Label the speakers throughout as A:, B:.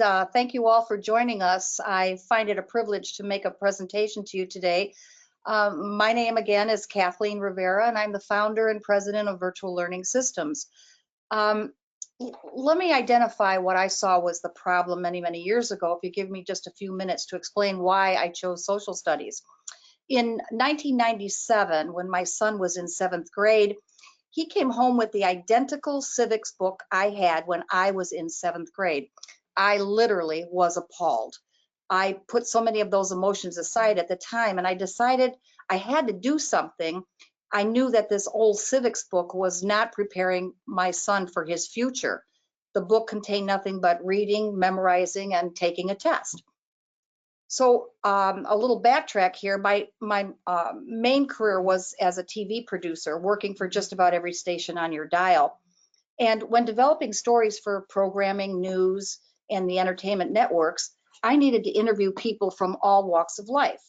A: Thank you all for joining us. I find it a privilege to make a presentation to you today. My name again is Kathleen Rivera, and I'm the founder and president of Virtual Learning Systems. Let me identify what I saw was the problem many, many years ago, if you give me just a few minutes to explain why I chose social studies. In 1997, when my son was in 7th grade, he came home with the identical civics book I had when I was in 7th grade. I literally was appalled. I put so many of those emotions aside at the time, and I decided I had to do something. I knew that this old civics book was not preparing my son for his future. The book contained nothing but reading, memorizing, and taking a test. So a little backtrack here, my main career was as a TV producer, working for just about every station on your dial. And when developing stories for programming, news, and the entertainment networks, I needed to interview people from all walks of life.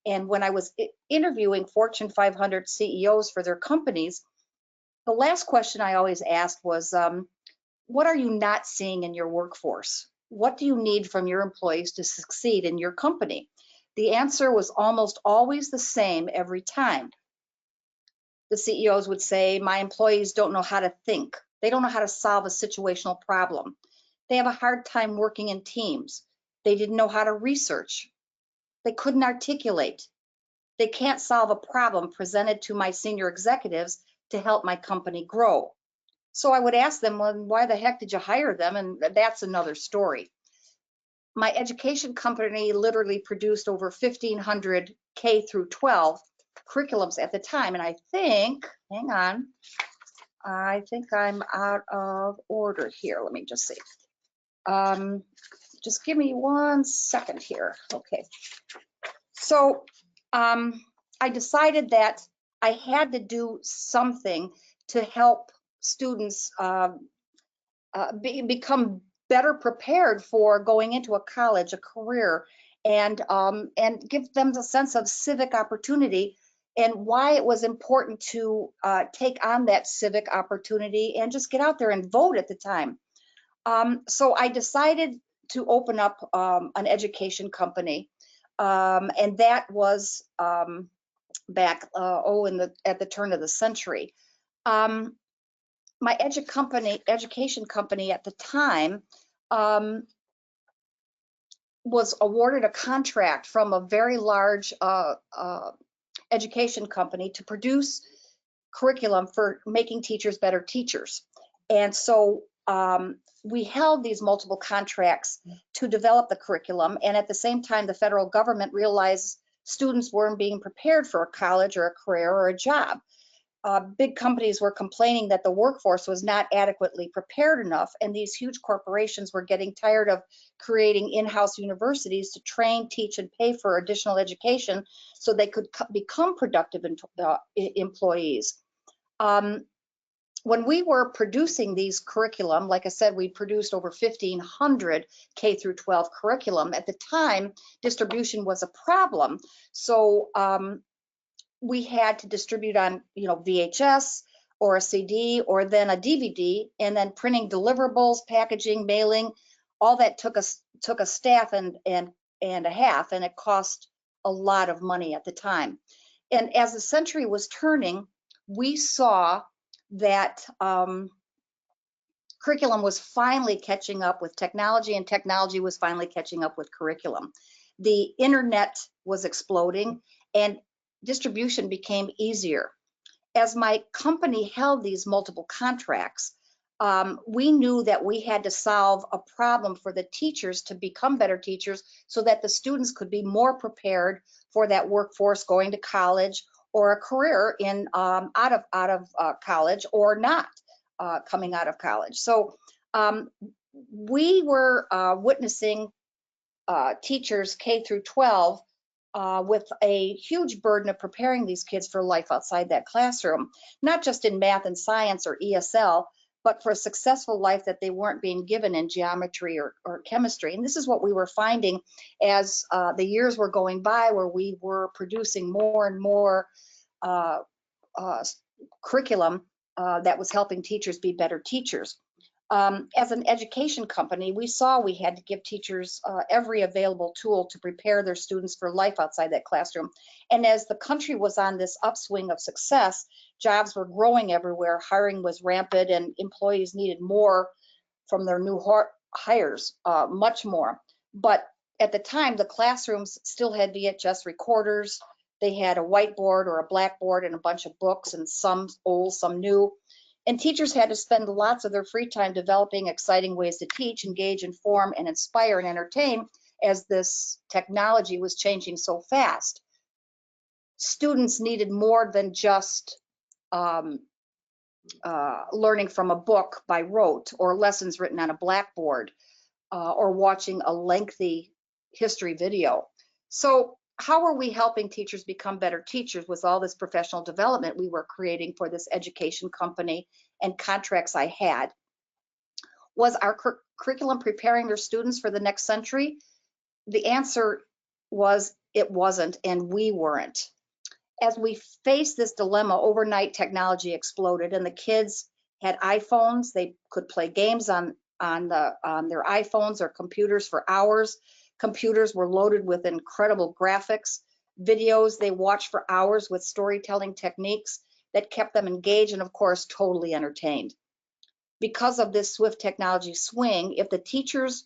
A: And when I was interviewing Fortune 500 CEOs for their companies, the last question I always asked was, what are you not seeing in your workforce? What do you need from your employees to succeed in your company? The answer was almost always the same every time. The CEOs would say, my employees don't know how to think. They don't know how to solve a situational problem. They have a hard time working in teams. They didn't know how to research. They couldn't articulate. They can't solve a problem presented to my senior executives to help my company grow. So I would ask them, well, why the heck did you hire them? And that's another story. My education company literally produced over 1,500 K through 12 curriculums at the time. And I think, hang on, I think I'm out of order here. Let me just see. Just give me 1 second here. Okay. So I decided that I had to do something to help students become better prepared for going into a college, a career, and give them the sense of civic opportunity and why it was important to take on that civic opportunity and just get out there and vote at the time. So I decided to open up an education company, and that was back at the turn of the century. My education company at the time was awarded a contract from a very large education company to produce curriculum for making teachers better teachers. And so we held these multiple contracts to develop the curriculum. And at the same time, the federal government realized students weren't being prepared for a college or a career or a job. Big companies were complaining that the workforce was not adequately prepared enough, and these huge corporations were getting tired of creating in-house universities to train, teach, and pay for additional education so they could become productive employees. When we were producing these curriculum, like I said, we produced over 1,500 K through 12 curriculum. At the time, distribution was a problem. So we had to distribute on, VHS or a CD or then a DVD, and then printing deliverables, packaging, mailing, all that took a staff and a half, and it cost a lot of money at the time. And as the century was turning, we saw that curriculum was finally catching up with technology, and technology was finally catching up with curriculum. The internet was exploding, and distribution became easier. As my company held these multiple contracts, we knew that we had to solve a problem for the teachers to become better teachers so that the students could be more prepared for that workforce going to college or a career in out of college or not coming out of college. So we were witnessing teachers K through 12 with a huge burden of preparing these kids for life outside that classroom, not just in math and science or ESL, but for a successful life that they weren't being given in geometry or chemistry. And this is what we were finding as the years were going by, where we were producing more and more curriculum that was helping teachers be better teachers. As an education company, we saw we had to give teachers every available tool to prepare their students for life outside that classroom. And as the country was on this upswing of success, jobs were growing everywhere, hiring was rampant, and employees needed more from their new hires, much more. But at the time, the classrooms still had VHS recorders. They had a whiteboard or a blackboard and a bunch of books, and some old, some new. And teachers had to spend lots of their free time developing exciting ways to teach, engage, inform, and inspire and entertain as this technology was changing so fast. Students needed more than just learning from a book by rote or lessons written on a blackboard or watching a lengthy history video. So how are we helping teachers become better teachers with all this professional development we were creating for this education company and contracts I had? Was our curriculum preparing their students for the next century? The answer was it wasn't, and we weren't. As we faced this dilemma, overnight technology exploded, and the kids had iPhones. They could play games on their iPhones or computers for hours. Computers were loaded with incredible graphics, videos they watched for hours with storytelling techniques that kept them engaged and, of course, totally entertained. Because of this swift technology swing, if the teachers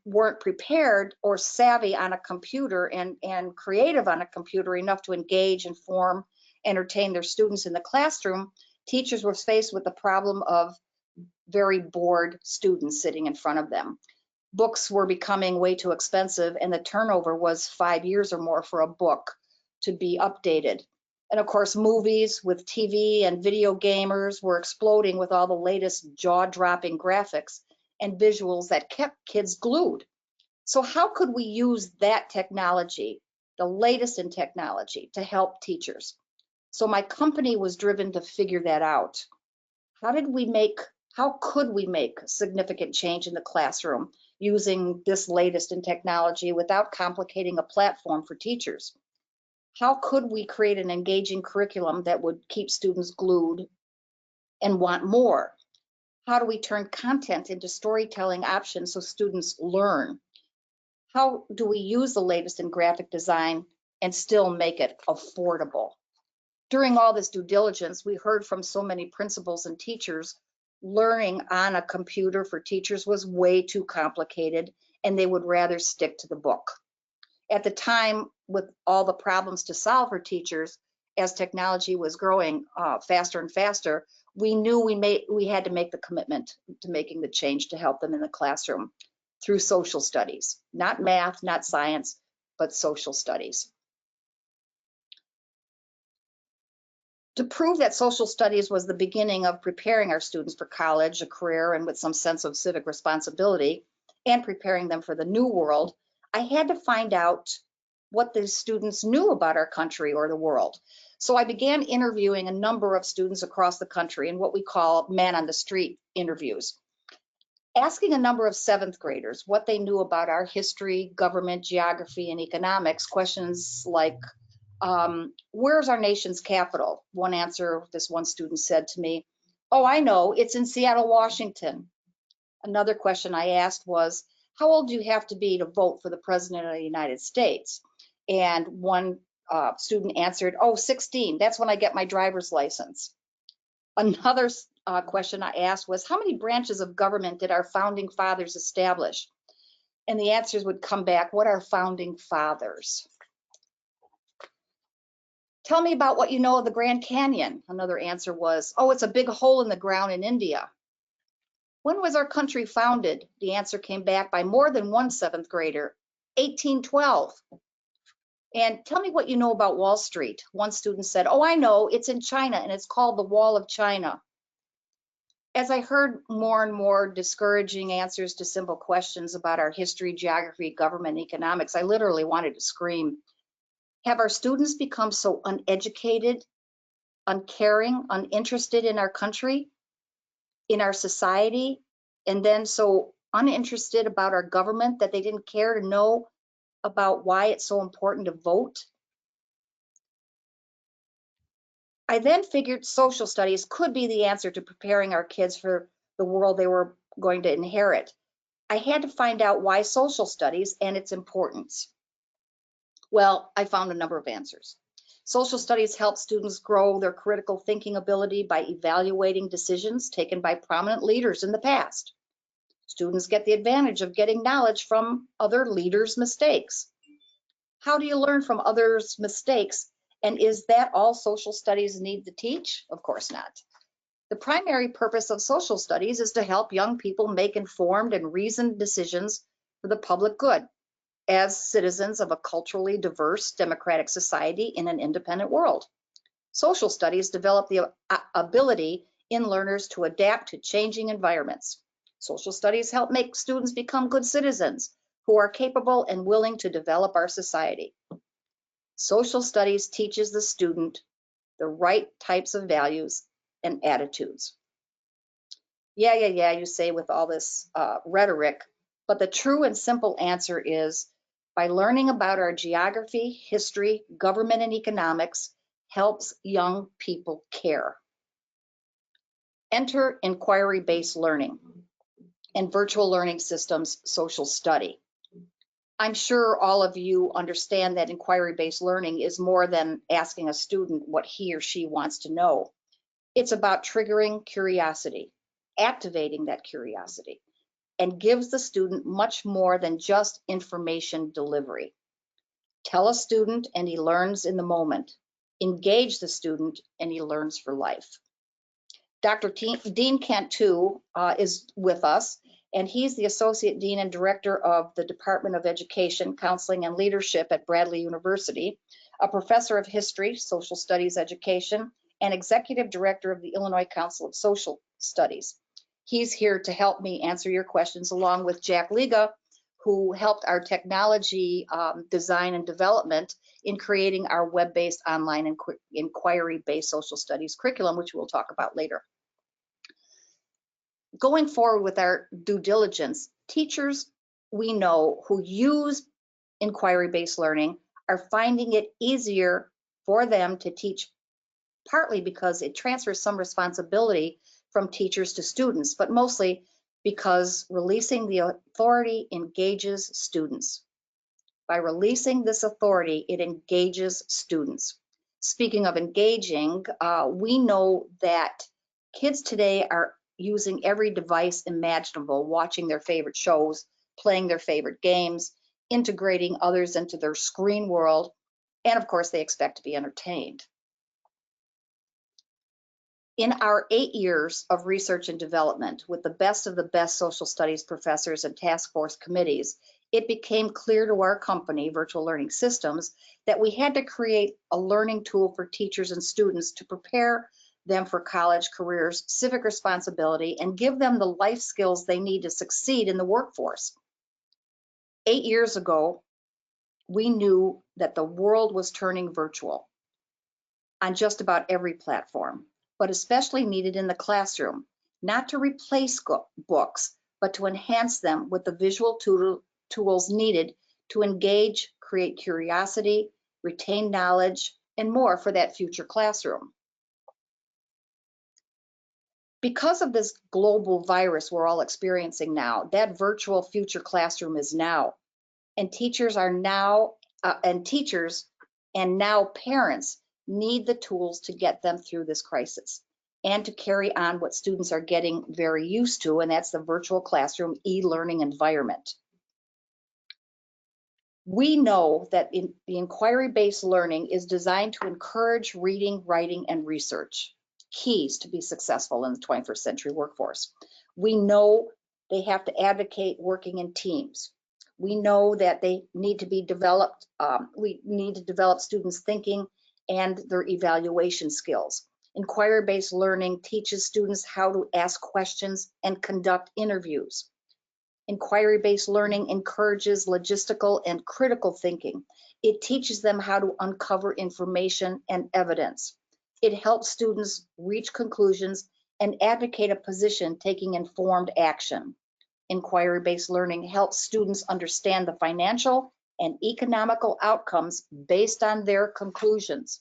A: weren't prepared or savvy on a computer and creative on a computer enough to engage, inform, entertain their students in the classroom, teachers were faced with the problem of very bored students sitting in front of them. Books were becoming way too expensive, and the turnover was 5 years or more for a book to be updated. And of course, movies with TV and video gamers were exploding with all the latest jaw-dropping graphics and visuals that kept kids glued. So how could we use that technology, the latest in technology, to help teachers? So my company was driven to figure that out. How could we make significant change in the classroom using this latest in technology without complicating a platform for teachers? How could we create an engaging curriculum that would keep students glued and want more? How do we turn content into storytelling options so students learn? How do we use the latest in graphic design and still make it affordable? During all this due diligence, we heard from so many principals and teachers learning on a computer for teachers was way too complicated, and they would rather stick to the book. At the time, with all the problems to solve for teachers, as technology was growing faster and faster, we knew we had to make the commitment to making the change to help them in the classroom through social studies, not math, not science, but social studies. To prove that social studies was the beginning of preparing our students for college, a career, and with some sense of civic responsibility, and preparing them for the new world, I had to find out what the students knew about our country or the world. So I began interviewing a number of students across the country in what we call man on the street interviews, asking a number of 7th graders what they knew about our history, government, geography, and economics. Questions like, where's our nation's capital? One answer, this one student said to me, oh, I know, it's in Seattle, Washington. Another question I asked was, how old do you have to be to vote for the President of the United States? And one student answered, oh, 16, that's when I get my driver's license. Another question I asked was, how many branches of government did our founding fathers establish? And the answers would come back, what are founding fathers? Tell me about what you know of the Grand Canyon. Another answer was, oh, it's a big hole in the ground in India. When was our country founded? The answer came back by more than one 7th grader, 1812. And tell me what you know about Wall Street. One student said, oh, I know, it's in China and it's called the Wall of China. As I heard more and more discouraging answers to simple questions about our history, geography, government, economics, I literally wanted to scream. Have our students become so uneducated, uncaring, uninterested in our country, in our society, and then so uninterested about our government that they didn't care to know about why it's so important to vote? I then figured social studies could be the answer to preparing our kids for the world they were going to inherit. I had to find out why social studies and its importance. Well, I found a number of answers. Social studies help students grow their critical thinking ability by evaluating decisions taken by prominent leaders in the past. Students get the advantage of getting knowledge from other leaders' mistakes. How do you learn from others' mistakes? And is that all social studies need to teach? Of course not. The primary purpose of social studies is to help young people make informed and reasoned decisions for the public good as citizens of a culturally diverse democratic society in an independent world. Social studies develop the ability in learners to adapt to changing environments. Social studies help make students become good citizens who are capable and willing to develop our society. Social studies teaches the student the right types of values and attitudes. Yeah, you say with all this rhetoric, but the true and simple answer is by learning about our geography, history, government, and economics helps young people care. Enter inquiry-based learning and virtual learning systems social study. I'm sure all of you understand that inquiry-based learning is more than asking a student what he or she wants to know. It's about triggering curiosity, activating that curiosity, and gives the student much more than just information delivery. Tell a student and he learns in the moment. Engage the student and he learns for life. Dr. Dean Cantu is with us, and he's the Associate Dean and Director of the Department of Education, Counseling, and Leadership at Bradley University, a Professor of History, Social Studies Education, and Executive Director of the Illinois Council of Social Studies. He's here to help me answer your questions, along with Jack Liga, who helped our technology design and development in creating our web-based online inquiry-based social studies curriculum, which we'll talk about later. Going forward with our due diligence, teachers we know who use inquiry-based learning are finding it easier for them to teach, partly because it transfers some responsibility from teachers to students, but mostly because releasing the authority engages students. By releasing this authority, it engages students. Speaking of engaging, we know that kids today are using every device imaginable, watching their favorite shows, playing their favorite games, integrating others into their screen world, and of course they expect to be entertained. In our 8 years of research and development with the best of the best social studies professors and task force committees, it became clear to our company, Virtual Learning Systems, that we had to create a learning tool for teachers and students to prepare them for college careers, civic responsibility, and give them the life skills they need to succeed in the workforce. 8 years ago, we knew that the world was turning virtual on just about every platform, but especially needed in the classroom, not to replace books, but to enhance them with the visual tools needed to engage, create curiosity, retain knowledge, and more for that future classroom. Because of this global virus we're all experiencing now, that virtual future classroom is now, and teachers are now, and now parents need the tools to get them through this crisis and to carry on what students are getting very used to, and that's the virtual classroom e-learning environment. We know that the inquiry-based learning is designed to encourage reading, writing, and research, keys to be successful in the 21st century workforce. We know they have to advocate working in teams. We know that they need to be developed, we need to develop students' thinking and their evaluation skills. Inquiry-based learning teaches students how to ask questions and conduct interviews. Inquiry-based learning encourages logistical and critical thinking. It teaches them how to uncover information and evidence. It helps students reach conclusions and advocate a position taking informed action. Inquiry-based learning helps students understand the financial and economical outcomes based on their conclusions.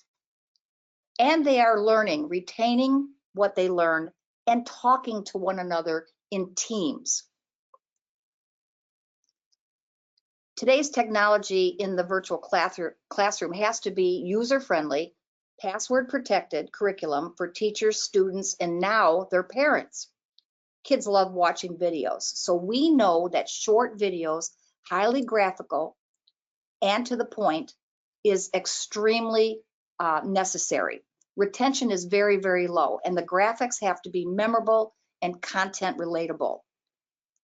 A: And they are learning, retaining what they learn, and talking to one another in teams. Today's technology in the virtual classroom has to be user-friendly, password-protected curriculum for teachers, students, and now their parents. Kids love watching videos, so we know that short videos, highly graphical and to the point, is extremely necessary. Retention is very, very low, and the graphics have to be memorable and content relatable.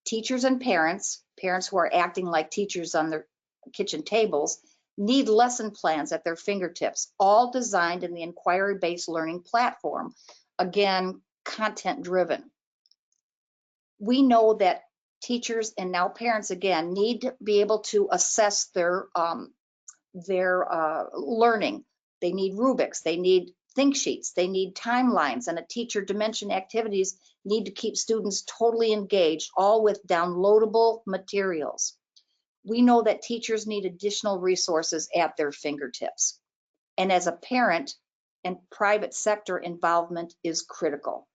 A: Teachers and parents who are acting like teachers on their kitchen tables, need lesson plans at their fingertips, all designed in the inquiry-based learning platform. Again, content-driven. We know that teachers and now parents, again, need to be able to assess their learning. They need rubrics, they need think sheets, they need timelines, and a teacher dimension activities need to keep students totally engaged, all with downloadable materials. We know that teachers need additional resources at their fingertips. And as a parent, and private sector involvement is critical.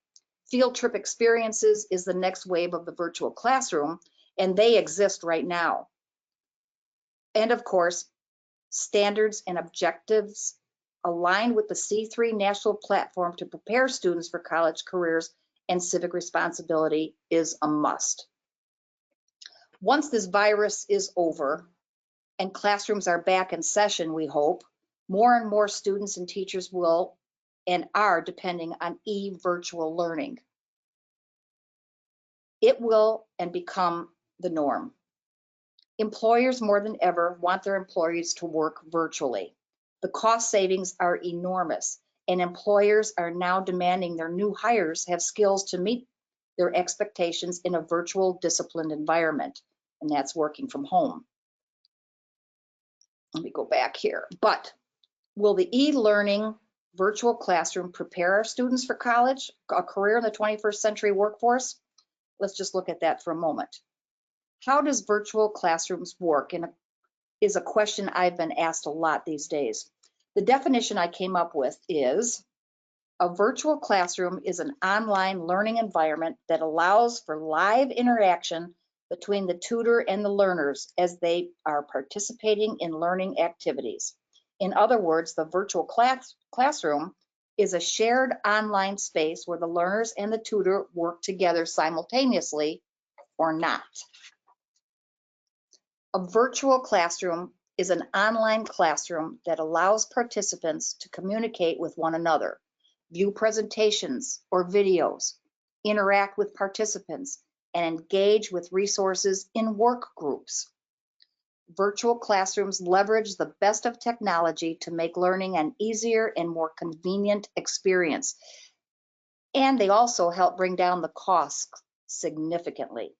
A: Field trip experiences is the next wave of the virtual classroom, and they exist right now. And of course, standards and objectives aligned with the C3 national platform to prepare students for college careers and civic responsibility is a must. Once this virus is over and classrooms are back in session, we hope, more and more students and teachers will and are depending on virtual learning. It will and become the norm. Employers more than ever want their employees to work virtually. The cost savings are enormous, and employers are now demanding their new hires have skills to meet their expectations in a virtual disciplined environment, and that's working from home. Let me go back here. But will the e-learning virtual classroom prepare our students for college, a career in the 21st century workforce? Let's just look at that for a moment. How does virtual classrooms work? And is a question I've been asked a lot these days. The definition I came up with is a virtual classroom is an online learning environment that allows for live interaction between the tutor and the learners as they are participating in learning activities. In other words, the virtual classroom is a shared online space where the learners and the tutor work together simultaneously or not. A virtual classroom is an online classroom that allows participants to communicate with one another, view presentations or videos, interact with participants, and engage with resources in work groups. Virtual classrooms leverage the best of technology to make learning an easier and more convenient experience. And they also help bring down the costs significantly.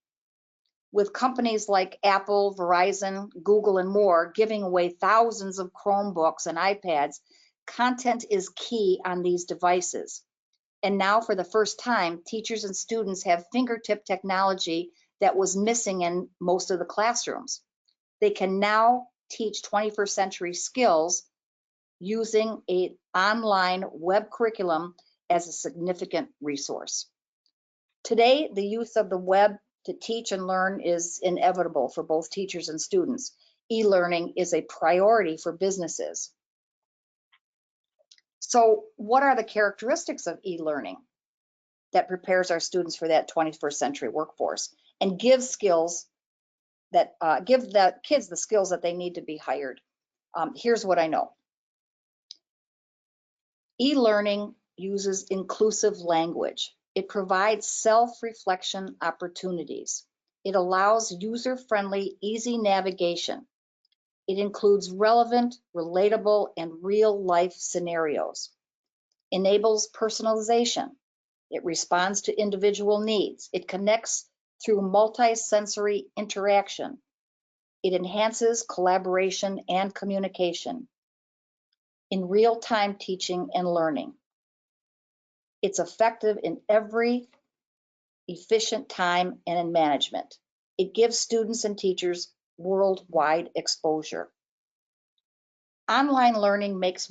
A: With companies like Apple, Verizon, Google, and more giving away thousands of Chromebooks and iPads, content is key on these devices. And now for the first time, teachers and students have fingertip technology that was missing in most of the classrooms. They can now teach 21st century skills using an online web curriculum as a significant resource. Today, the use of the web to teach and learn is inevitable for both teachers and students. E-learning is a priority for businesses. So what are the characteristics of e-learning that prepares our students for that 21st century workforce and gives skills that give the kids the skills that they need to be hired? Here's what I know. E-learning uses inclusive language. It provides self-reflection opportunities. It allows user-friendly, easy navigation. It includes relevant, relatable, and real-life scenarios. Enables personalization. It responds to individual needs. It connects through multi-sensory interaction. It enhances collaboration and communication in real-time teaching and learning. It's effective in every efficient time and in management. It gives students and teachers worldwide exposure. Online learning makes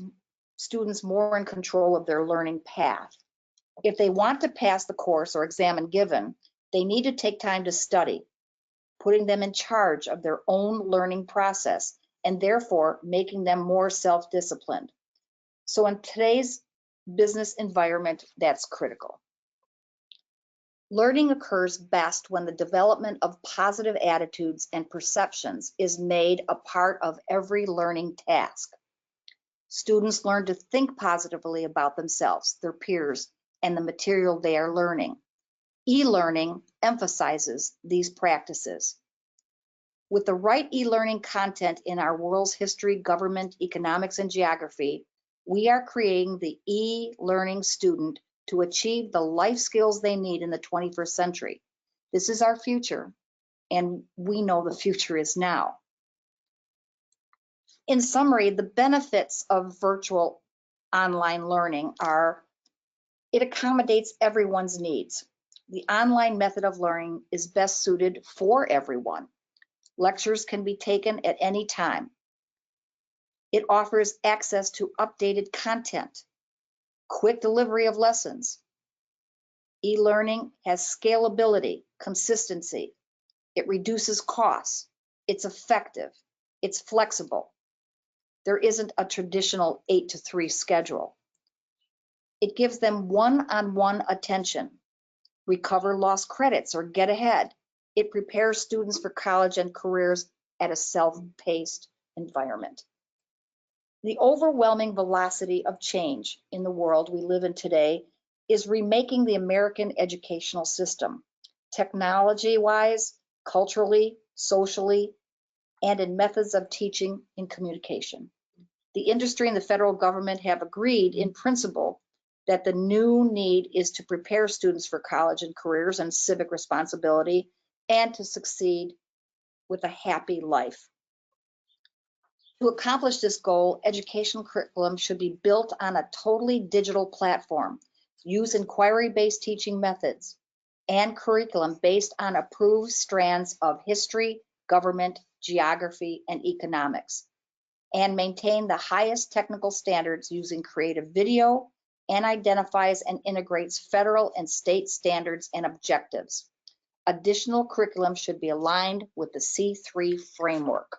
A: students more in control of their learning path. If they want to pass the course or exam given, they need to take time to study, putting them in charge of their own learning process and therefore making them more self-disciplined. So in today's business environment, that's critical. Learning occurs best when the development of positive attitudes and perceptions is made a part of every learning task. Students learn to think positively about themselves, their peers, and the material they are learning. E-learning emphasizes these practices. With the right e-learning content in our world's history, government, economics, and geography, we are creating the e-learning student to achieve the life skills they need in the 21st century. This is our future, and we know the future is now. In summary, the benefits of virtual online learning are it accommodates everyone's needs. The online method of learning is best suited for everyone. Lectures can be taken at any time. It offers access to updated content, quick delivery of lessons. E-learning has scalability, consistency. It reduces costs. It's effective. It's flexible. There isn't a traditional 8 to 3 schedule. It gives them one-on-one attention. Recover lost credits or get ahead. It prepares students for college and careers at a self-paced environment. The overwhelming velocity of change in the world we live in today is remaking the American educational system, technology-wise, culturally, socially, and in methods of teaching and communication. The industry and the federal government have agreed in principle that the new need is to prepare students for college and careers and civic responsibility and to succeed with a happy life. To accomplish this goal, educational curriculum should be built on a totally digital platform, use inquiry-based teaching methods, and curriculum based on approved strands of history, government, geography, and economics, and maintain the highest technical standards using creative video and identifies and integrates federal and state standards and objectives. Additional curriculum should be aligned with the C3 framework.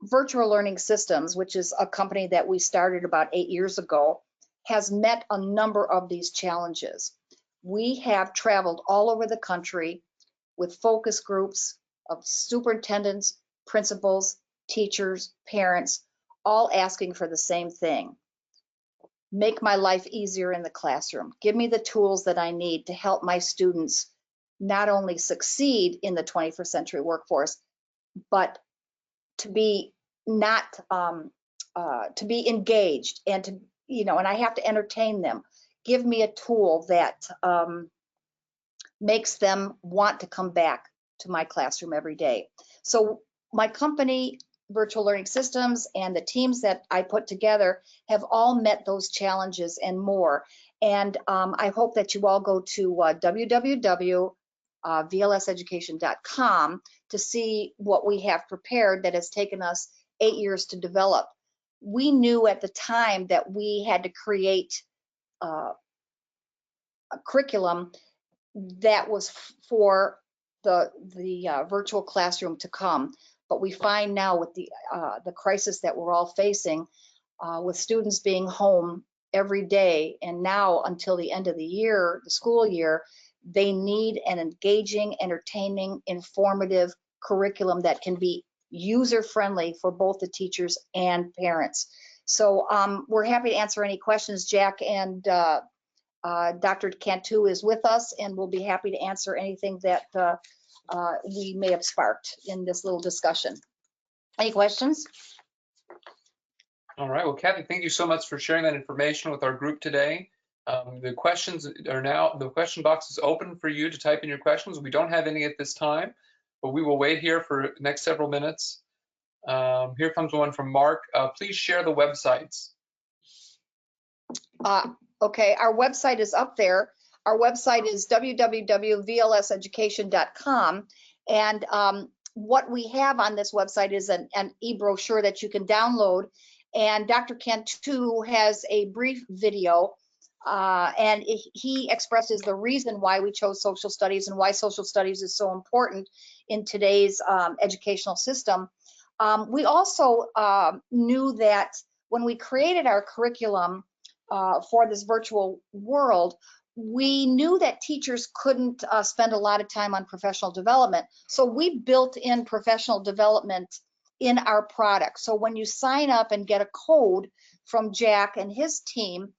A: Virtual Learning Systems, which is a company that we started about 8 years ago, has met a number of these challenges. We have traveled all over the country with focus groups of superintendents, principals, teachers, parents, all asking for the same thing. Make my life easier in the classroom. Give me the tools that I need to help my students not only succeed in the 21st century workforce, but to be not to be engaged and to, and I have to entertain them. Give me a tool that makes them want to come back to my classroom every day. So my company, Virtual Learning Systems, and the teams that I put together have all met those challenges and more. And I hope that you all go to www.vlseducation.com to see what we have prepared that has taken us 8 years to develop. We knew at the time that we had to create a curriculum that was for the virtual classroom to come. But we find now with the crisis that we're all facing, with students being home every day and now until the end of the year, the school year, they need an engaging, entertaining, informative curriculum that can be user-friendly for both the teachers and parents. So we're happy to answer any questions. Jack and Dr. Cantu is with us, and we'll be happy to answer anything that we may have sparked in this little discussion. Any questions?
B: All right, well, Kathy, thank you so much for sharing that information with our group today. The questions are now, the question box is open for you to type in your questions. We don't have any at this time, but we will wait here for the next several minutes. Here comes one from Mark. Please share the websites.
A: Okay, our website is up there. Our website is www.vlseducation.com. And what we have on this website is an e-brochure that you can download. And Dr. Cantu has a brief video, and he expresses the reason why we chose social studies and why social studies is so important in today's educational system. We also knew that when we created our curriculum for this virtual world, we knew that teachers couldn't spend a lot of time on professional development. So we built in professional development in our product. So when you sign up and get a code from Jack and his team,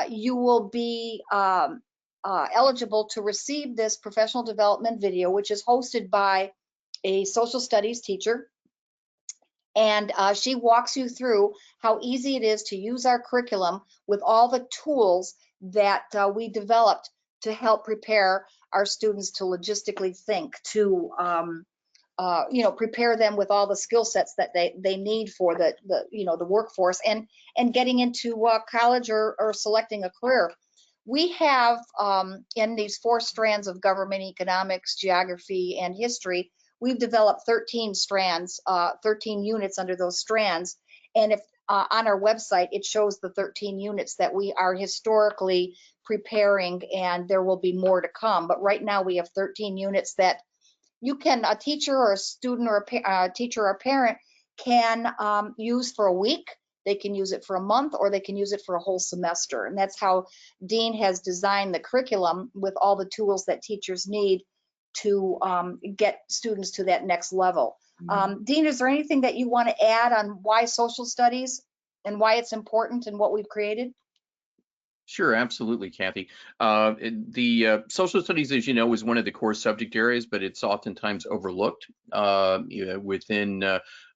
A: you will be eligible to receive this professional development video, which is hosted by a social studies teacher. And she walks you through how easy it is to use our curriculum with all the tools that we developed to help prepare our students to logistically think, to prepare them with all the skill sets that they need for the workforce and getting into college or selecting a career. We have in these 4 strands of government, economics, geography, and history, we've developed 13 strands, 13 units under those strands. And if on our website, it shows the 13 units that we are historically preparing, and there will be more to come. But right now we have 13 units that you can, a teacher or a student or a teacher or a parent can use for a week. They can use it for a month, or they can use it for a whole semester. And that's how Dean has designed the curriculum, with all the tools that teachers need to get students to that next level. Dean, is there anything that you want to add on why social studies and why it's important and what we've created?
C: Sure, absolutely, Kathy. The social studies, as you know, is one of the core subject areas, but it's oftentimes overlooked within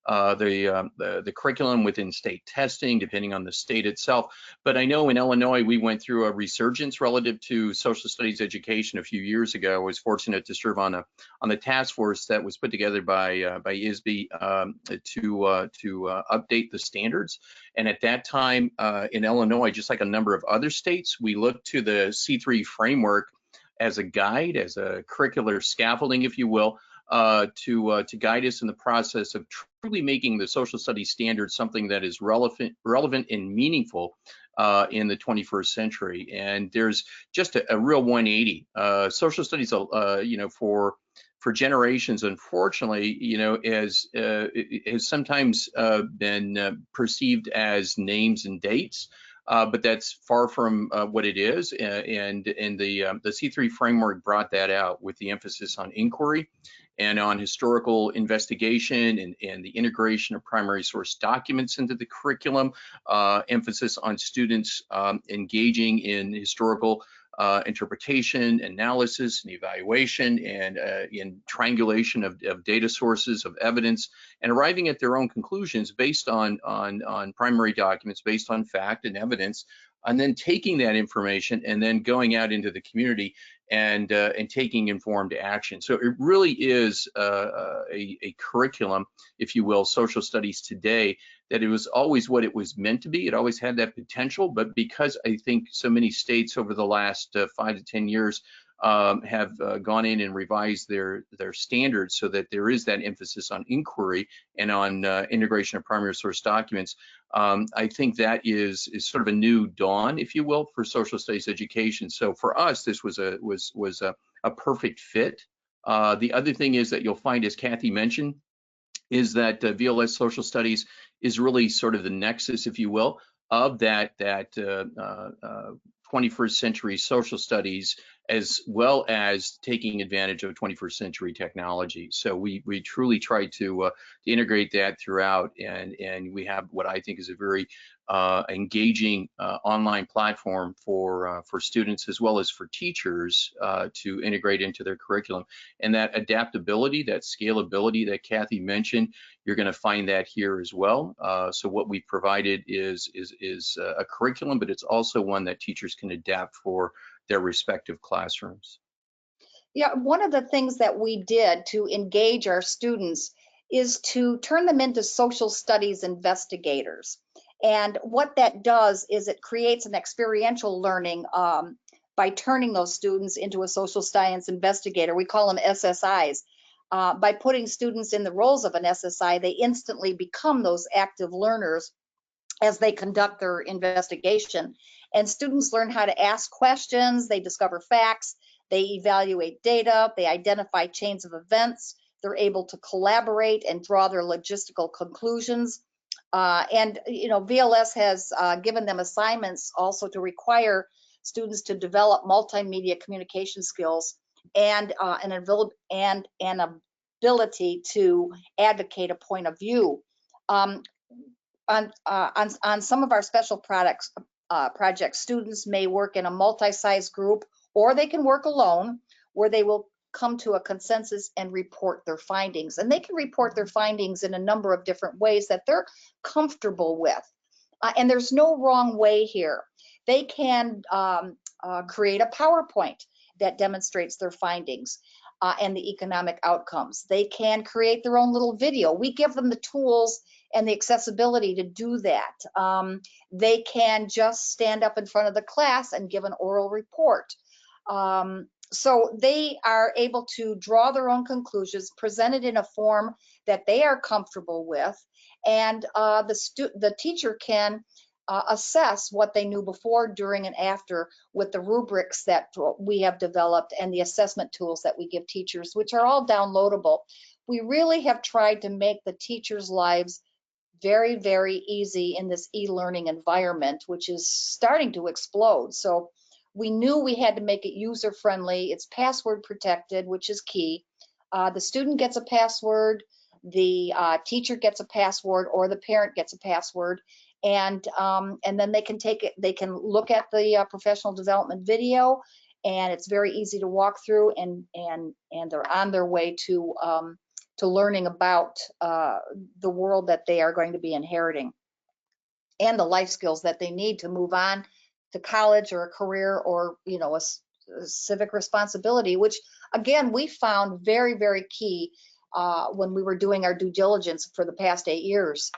C: the curriculum, within state testing, depending on the state itself. But I know in Illinois, we went through a resurgence relative to social studies education a few years ago. I was fortunate to serve on the task force that was put together by ISB to update the standards. And at that time in Illinois, just like a number of other states, we looked to the C3 framework as a guide, as a curricular scaffolding, if you will, to guide us in the process of truly making the social studies standards something that is relevant and meaningful in the 21st century. And there's just a real 180. Social studies, for generations, unfortunately, has sometimes been perceived as names and dates. But that's far from what it is, and the C3 framework brought that out with the emphasis on inquiry and on historical investigation and the integration of primary source documents into the curriculum, emphasis on students engaging in historical interpretation, analysis, and evaluation, and in triangulation of data sources, of evidence, and arriving at their own conclusions based on primary documents, based on fact and evidence, and then taking that information and then going out into the community and taking informed action. So it really is a curriculum, if you will, social studies today, that it was always what it was meant to be. It always had that potential, but because I think so many states over the last 5 to 10 years have gone in and revised their standards so that there is that emphasis on inquiry and on integration of primary source documents, I think that is sort of a new dawn, if you will, for social studies education. So for us, this was a perfect fit. The other thing is that you'll find, as Kathy mentioned, is that VLS social studies is really sort of the nexus, if you will, of that 21st century social studies, as well as taking advantage of 21st century technology. So we truly try to integrate that throughout, and we have what I think is a very engaging online platform for students as well as for teachers to integrate into their curriculum. And that adaptability, that scalability that Kathy mentioned, you're going to find that here as well. So what we've provided is a curriculum, but it's also one that teachers can adapt for their respective classrooms.
A: Yeah, one of the things that we did to engage our students is to turn them into social studies investigators. And what that does is it creates an experiential learning by turning those students into a social science investigator. We call them SSIs. By putting students in the roles of an SSI, they instantly become those active learners as they conduct their investigation. And students learn how to ask questions, they discover facts, they evaluate data, they identify chains of events, they're able to collaborate and draw their logistical conclusions. And VLS has given them assignments also to require students to develop multimedia communication skills and an ability to advocate a point of view. On some of our special projects, students may work in a multi-size group, or they can work alone, where they will come to a consensus and report their findings. And they can report their findings in a number of different ways that they're comfortable with. And there's no wrong way here. They can create a PowerPoint that demonstrates their findings and the economic outcomes. They can create their own little video. We give them the tools and the accessibility to do that. They can just stand up in front of the class and give an oral report. So they are able to draw their own conclusions, present it in a form that they are comfortable with, and the teacher can assess what they knew before, during, and after with the rubrics that we have developed and the assessment tools that we give teachers, which are all downloadable. We really have tried to make the teachers' lives very, very easy in this e-learning environment, which is starting to explode. So we knew we had to make it user-friendly. It's password protected, which is key. The student gets a password, the teacher gets a password, or the parent gets a password, and then they can take it. They can look at the professional development video, and it's very easy to walk through, and they're on their way to learning about the world that they are going to be inheriting, and the life skills that they need to move on to college or a career, or a civic responsibility, which again we found very, very key when we were doing our due diligence for the past 8 years.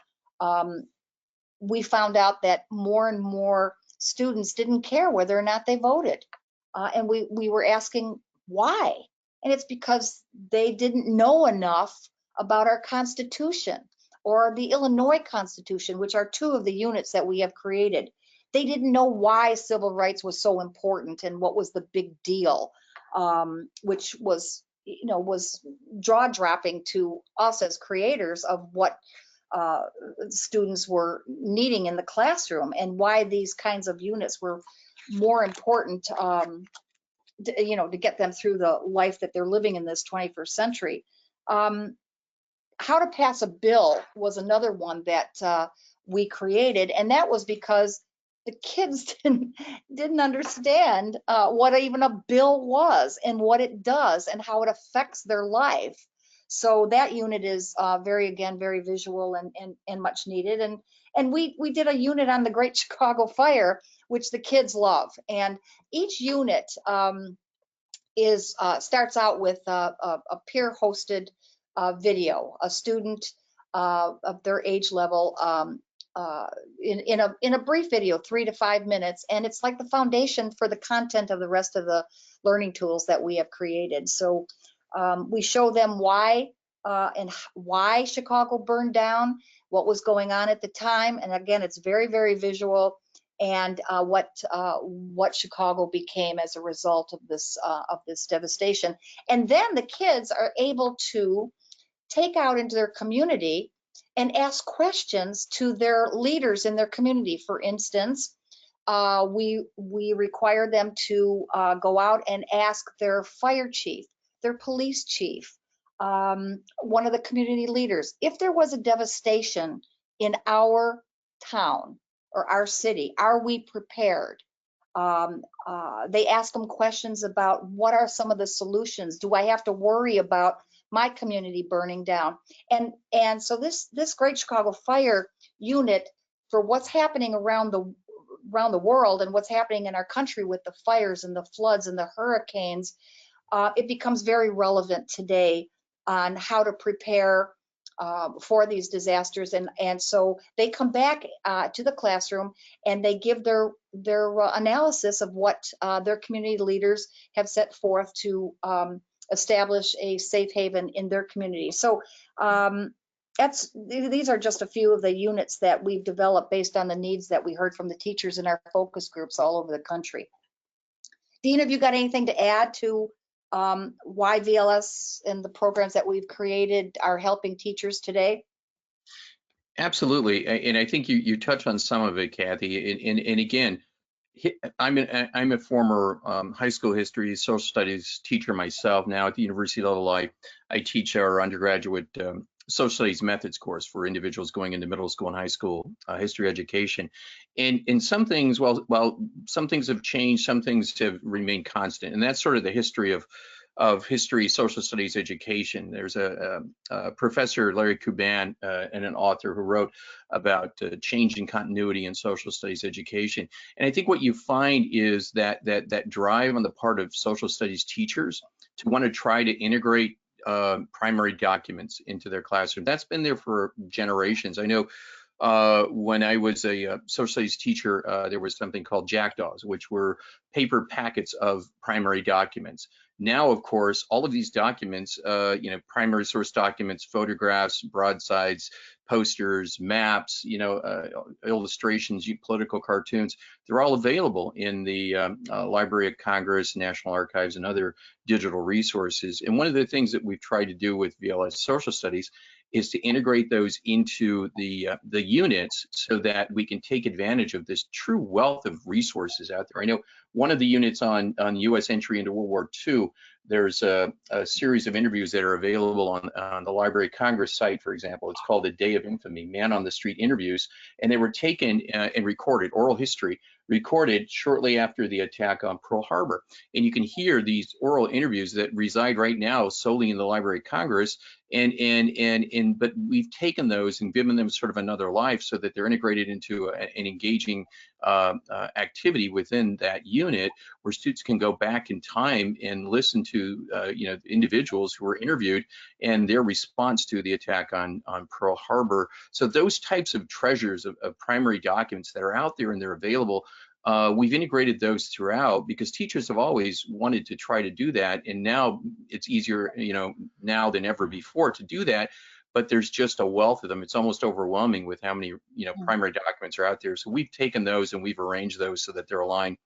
A: We found out that more and more students didn't care whether or not they voted, and we were asking why. And it's because they didn't know enough about our Constitution or the Illinois Constitution, which are 2 of the units that we have created. They didn't know why civil rights was so important and what was the big deal, which was, was jaw-dropping to us as creators of what students were needing in the classroom, and why these kinds of units were more important to get them through the life that they're living in this 21st century. How to pass a bill was another one that we created, and that was because the kids didn't understand what even a bill was and what it does and how it affects their life. So that unit is very visual and much needed. And we did a unit on the Great Chicago Fire, which the kids love. And each unit starts out with a peer-hosted video, a student of their age level in a brief video, 3 to 5 minutes, and it's like the foundation for the content of the rest of the learning tools that we have created. So we show them why Chicago burned down, what was going on at the time, and again, it's very, very visual, and what Chicago became as a result of this devastation. And then the kids are able to take out into their community and ask questions to their leaders in their community. For instance, we require them to go out and ask their fire chief, their police chief, one of the community leaders, if there was a devastation in our town or our city, are we prepared? They ask them questions about what are some of the solutions? Do I have to worry about my community burning down? And so this Great Chicago Fire unit, for what's happening around the world and what's happening in our country with the fires and the floods and the hurricanes, it becomes very relevant today on how to prepare for these disasters. And so they come back to the classroom and they give their analysis of what their community leaders have set forth to establish a safe haven in their community. So These are just a few of the units that we've developed based on the needs that we heard from the teachers in our focus groups all over the country. Dean, have you got anything to add to why VLS and the programs that we've created are helping teachers today?
C: Absolutely, and I think you touch on some of it, Kathy. And again, I'm a former high school history, social studies teacher myself. Now at the university level, I teach our undergraduate social studies methods course for individuals going into middle school and high school history education. And some things, well, some things have changed, some things have remained constant, and that's sort of the history of history, social studies education. There's a professor, Larry Cuban, and an author who wrote about change and continuity in social studies education. And I think what you find is that drive on the part of social studies teachers to want to try to integrate primary documents into their classroom. That's been there for generations. I know when I was a social studies teacher, there was something called jackdaws, which were paper packets of primary documents. Now, of course, all of these documents, primary source documents, photographs, broadsides, posters, maps, illustrations, political cartoons, they're all available in the Library of Congress, National Archives, and other digital resources. And one of the things that we've tried to do with VLS Social Studies is to integrate those into the units so that we can take advantage of this true wealth of resources out there. I know one of the units on U.S. entry into World War II, there's a series of interviews that are available on the Library of Congress site, for example. It's called A Day of Infamy, Man on the Street Interviews, and they were taken and recorded, oral history, recorded shortly after the attack on Pearl Harbor. And you can hear these oral interviews that reside right now solely in the Library of Congress, but we've taken those and given them sort of another life so that they're integrated into an engaging activity within that unit where students can go back in time and listen to individuals who were interviewed and their response to the attack on Pearl Harbor. So those types of treasures of primary documents that are out there and they're available, we've integrated those throughout because teachers have always wanted to try to do that, and now it's easier, now than ever before to do that. But there's just a wealth of them. It's almost overwhelming with how many, primary documents are out there. So we've taken those and we've arranged those so that they're aligned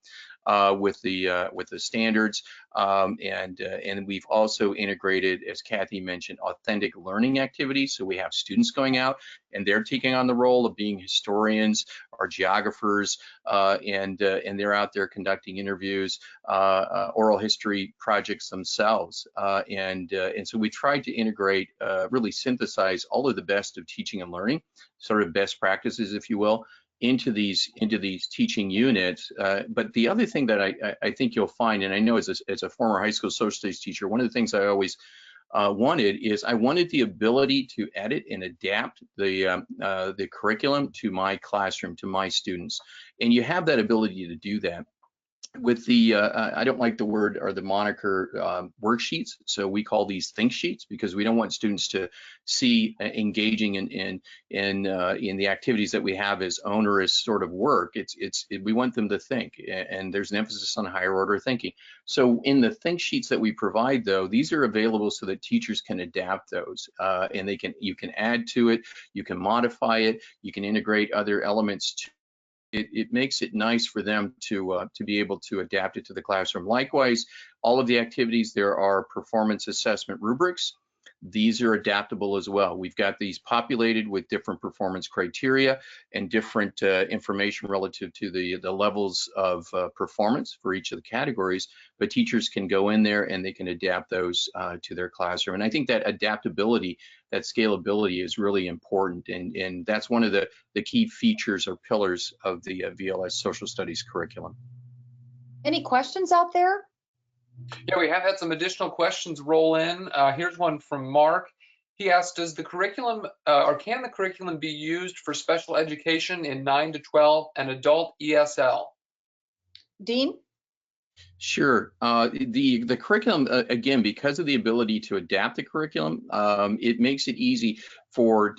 C: with the standards, and we've also integrated, as Kathy mentioned, authentic learning activities. So we have students going out and they're taking on the role of being historians or geographers, and they're out there conducting interviews, oral history projects themselves, and so we tried to integrate, really synthesize all of the best of teaching and learning, sort of best practices, if you will, into these teaching units. But the other thing that I think you'll find, and I know as a former high school social studies teacher, one of the things I always wanted is I wanted the ability to edit and adapt the curriculum to my classroom, to my students. And you have that ability to do that with the, I don't like the word or the moniker worksheets, so we call these think sheets because we don't want students to see engaging in the activities that we have as onerous sort of work. We want them to think, and there's an emphasis on higher order thinking. So in the think sheets that we provide, though, these are available so that teachers can adapt those, and you can add to it, you can modify it, you can integrate other elements to it makes it nice for them to be able to adapt it to the classroom. Likewise, all of the activities, there are performance assessment rubrics. These are adaptable as well. We've got these populated with different performance criteria and different information relative to the levels of performance for each of the categories, but teachers can go in there and they can adapt those to their classroom. And I think that adaptability, that scalability is really important, and that's one of the key features or pillars of the VLS social studies curriculum.
A: Any questions out there?
B: Yeah, we have had some additional questions roll in. Here's one from Mark. He asked, does the curriculum, or can the curriculum be used for special education in 9 to 12 and adult ESL?
A: Dean?
C: Sure. The curriculum, again, because of the ability to adapt the curriculum, it makes it easier for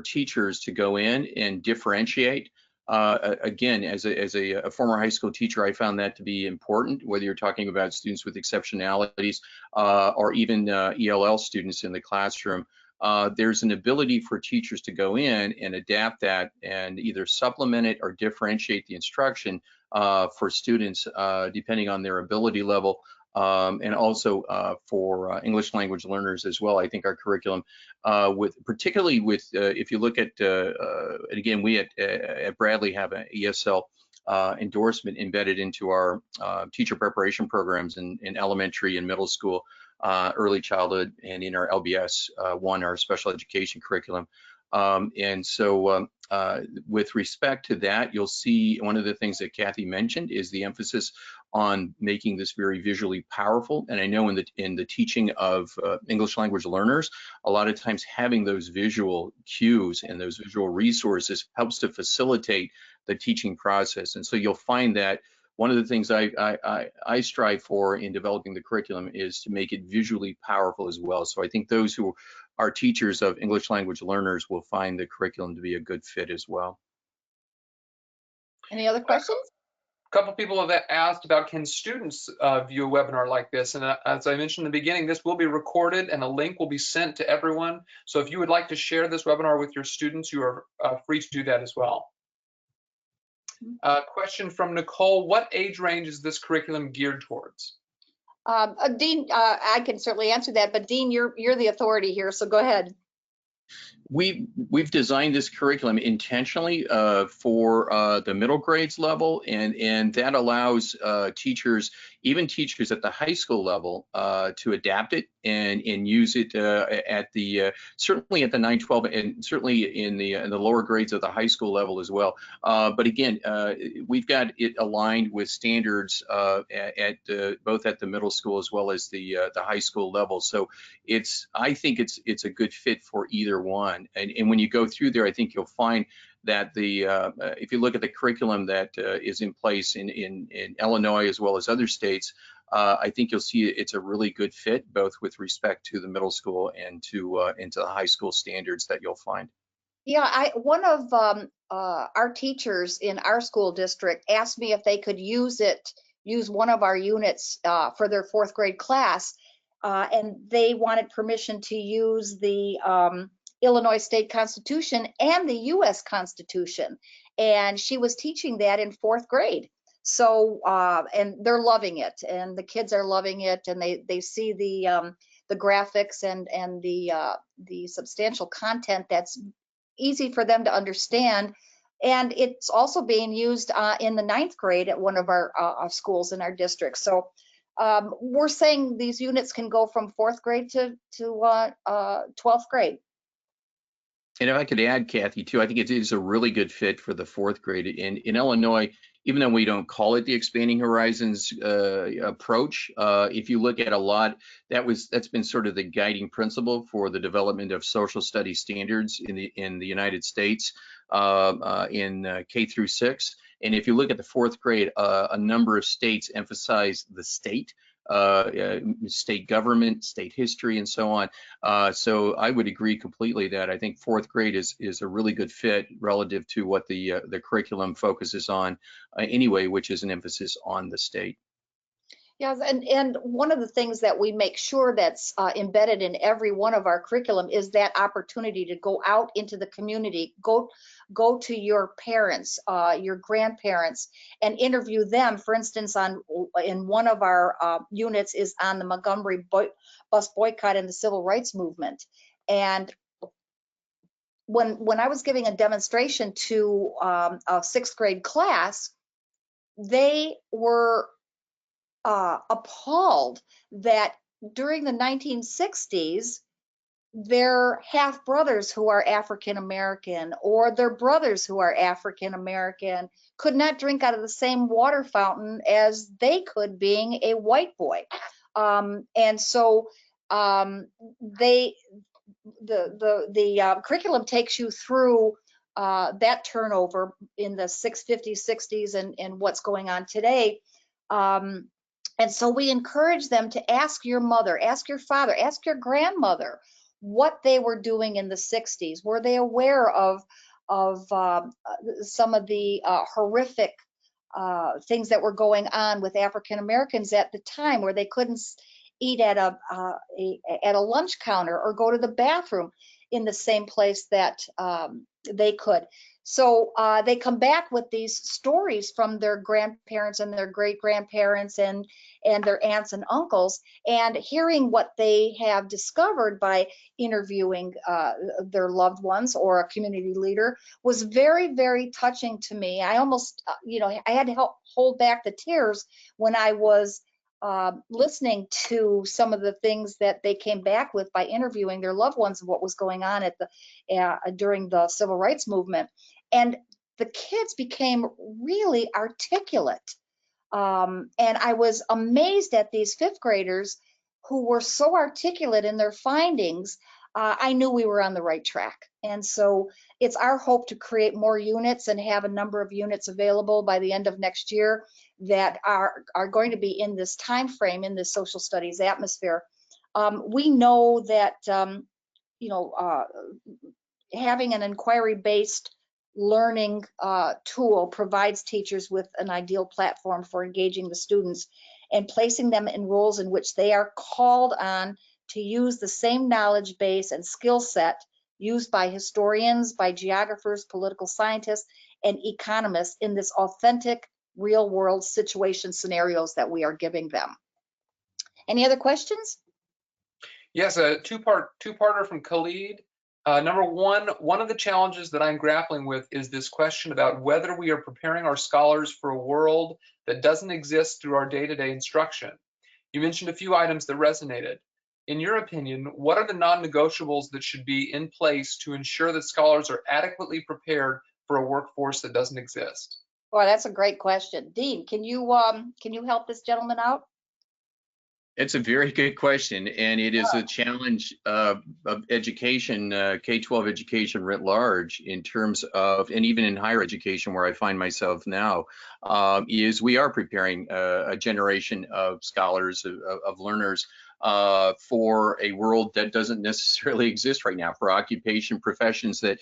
C: teachers to go in and differentiate. Again, as a former high school teacher, I found that to be important, whether you're talking about students with exceptionalities or even ELL students in the classroom. there's an ability for teachers to go in and adapt that and either supplement it or differentiate the instruction for students depending on their ability level. And also for English language learners as well. I think our curriculum, particularly with if you look at, and again, we at Bradley have an ESL endorsement embedded into our teacher preparation programs in elementary and middle school, early childhood, and in our LBS 1, our special education curriculum. And so with respect to that, you'll see one of the things that Kathy mentioned is the emphasis on making this very visually powerful. And I know in the teaching of English language learners, a lot of times having those visual cues and those visual resources helps to facilitate the teaching process. And so you'll find that one of the things I strive for in developing the curriculum is to make it visually powerful as well. So I think those who are teachers of English language learners will find the curriculum to be a good fit as well.
A: Any other questions?
B: A couple people have asked about, can students view a webinar like this? And as I mentioned in the beginning, this will be recorded and a link will be sent to everyone. So if you would like to share this webinar with your students, you are free to do that as well. Question from Nicole: what age range is this curriculum geared towards?
A: Dean, I can certainly answer that, but Dean, you're the authority here, so go ahead.
C: We've designed this curriculum intentionally for the middle grades level, and that allows teachers, even teachers at the high school level, to adapt it and use it at the certainly at the 9-12 and certainly in the lower grades of the high school level as well. But again, we've got it aligned with standards at both at the middle school as well as the high school level. So I think it's a good fit for either one. And when you go through there, I think you'll find that if you look at the curriculum that is in place in Illinois as well as other states, I think you'll see it's a really good fit, both with respect to the middle school and to into the high school standards that you'll find.
A: Yeah, one of our teachers in our school district asked me if they could use one of our units for their 4th grade class, and they wanted permission to use the Illinois State Constitution and the U.S. Constitution, and she was teaching that in 4th grade. So, and they're loving it, and the kids are loving it, and they see the graphics and the substantial content that's easy for them to understand. And it's also being used in the 9th grade at one of our schools in our district. So we're saying these units can go from 4th grade to 12th grade.
C: And if I could add, Kathy, too, I think it is a really good fit for the 4th grade. In Illinois, even though we don't call it the Expanding Horizons approach, if you look at a lot, that's been sort of the guiding principle for the development of social studies standards in the United States in K through 6. And if you look at the 4th grade, a number of states emphasize the state. State government, state history, and so on. So I would agree completely that I think 4th grade is a really good fit relative to what the curriculum focuses on anyway, which is an emphasis on the state.
A: Yes, and one of the things that we make sure that's embedded in every one of our curriculum is that opportunity to go out into the community, go to your parents, your grandparents, and interview them. For instance, in one of our units is on the Montgomery bus boycott and the civil rights movement. And when I was giving a demonstration to a 6th grade class, they were appalled that during the 1960s, their half brothers who are African American or their brothers who are African American could not drink out of the same water fountain as they could, being a white boy. And so the curriculum takes you through that turnover in the 50s, 60s, and what's going on today. And so we encourage them to ask your mother, ask your father, ask your grandmother what they were doing in the 60s. Were they aware of some of the horrific things that were going on with African Americans at the time, where they couldn't eat at a lunch counter or go to the bathroom in the same place that they could. So they come back with these stories from their grandparents and their great grandparents and their aunts and uncles, and hearing what they have discovered by interviewing their loved ones or a community leader was very, very touching to me. I almost, I had to help hold back the tears when I was listening to some of the things that they came back with by interviewing their loved ones and what was going on at the during the civil rights movement. And the kids became really articulate. And I was amazed at these fifth graders who were so articulate in their findings. I knew we were on the right track. And so it's our hope to create more units and have a number of units available by the end of next year that are going to be in this time frame, in this social studies atmosphere. We know that having an inquiry-based learning tool provides teachers with an ideal platform for engaging the students and placing them in roles in which they are called on to use the same knowledge base and skill set used by historians, by geographers, political scientists, and economists in this authentic real-world situation scenarios that we are giving them. Any other questions?
B: Yes, a two-parter from Khalid. Number one of the challenges that I'm grappling with is this question about whether we are preparing our scholars for a world that doesn't exist through our day-to-day instruction. You mentioned a few items that resonated. In your opinion, what are the non-negotiables that should be in place to ensure that scholars are adequately prepared for a workforce that doesn't exist?
A: Boy, that's a great question. Dean, can you help this gentleman out?
C: It's a very good question, and it is a challenge of education, K-12 education writ large, in terms of, and even in higher education where I find myself now, is we are preparing a generation of scholars, of learners, for a world that doesn't necessarily exist right now, for occupation professions that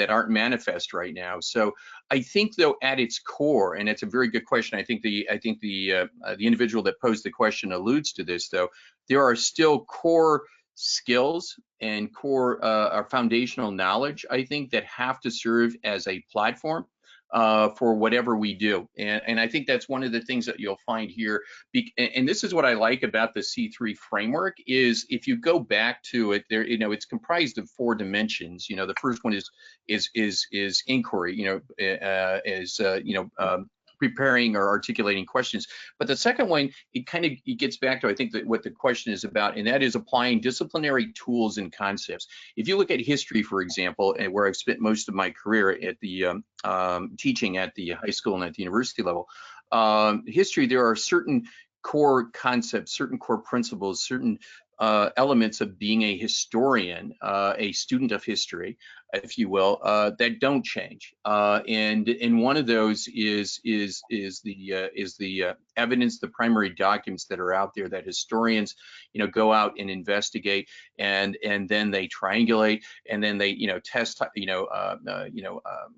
C: aren't manifest right now. So I think, though, at its core, and it's a very good question. I think the individual that posed the question alludes to this, though. There are still core skills and core or foundational knowledge, I think, that have to serve as a platform for whatever we do. And I think that's one of the things that you'll find here. And this is what I like about the C3 framework, is if you go back to it, there, it's comprised of 4 dimensions. The first one is inquiry, preparing or articulating questions. But the second one, it gets back to, I think, that what the question is about, and that is applying disciplinary tools and concepts. If you look at history, for example, and where I've spent most of my career at the teaching at the high school and at the university level, history, there are certain core concepts, certain core principles, certain elements of being a historian, a student of history, if you will, that don't change. And one of those is the evidence, the primary documents that are out there that historians, go out and investigate, and then they triangulate, and then they, test,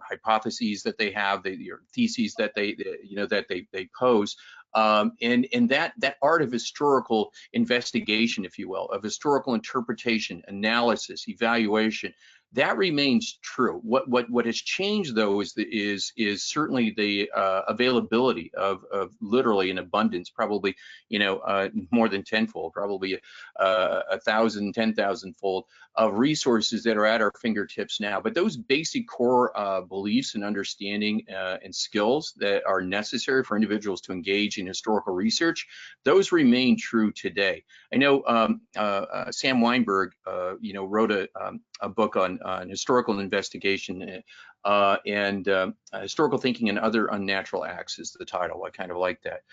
C: hypotheses that they have, theses that they pose. And that art of historical investigation, if you will, of historical interpretation, analysis, evaluation, that remains true. What has changed, though, is certainly the availability of literally an abundance, probably more than tenfold, probably 1,000, 10,000-fold of resources that are at our fingertips now. But those basic core beliefs and understanding and skills that are necessary for individuals to engage in historical research, those remain true today. I know Sam Weinberg, wrote a book on historical investigation and historical thinking and other unnatural acts is the title. I kind of like that.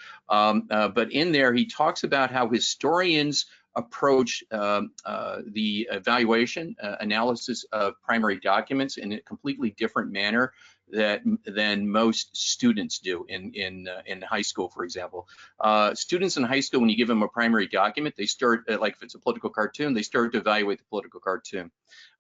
C: But in there, he talks about how historians approach the evaluation, analysis of primary documents in a completely different manner than most students do in high school, for example. Students in high school, when you give them a primary document, they start, like if it's a political cartoon, they start to evaluate the political cartoon.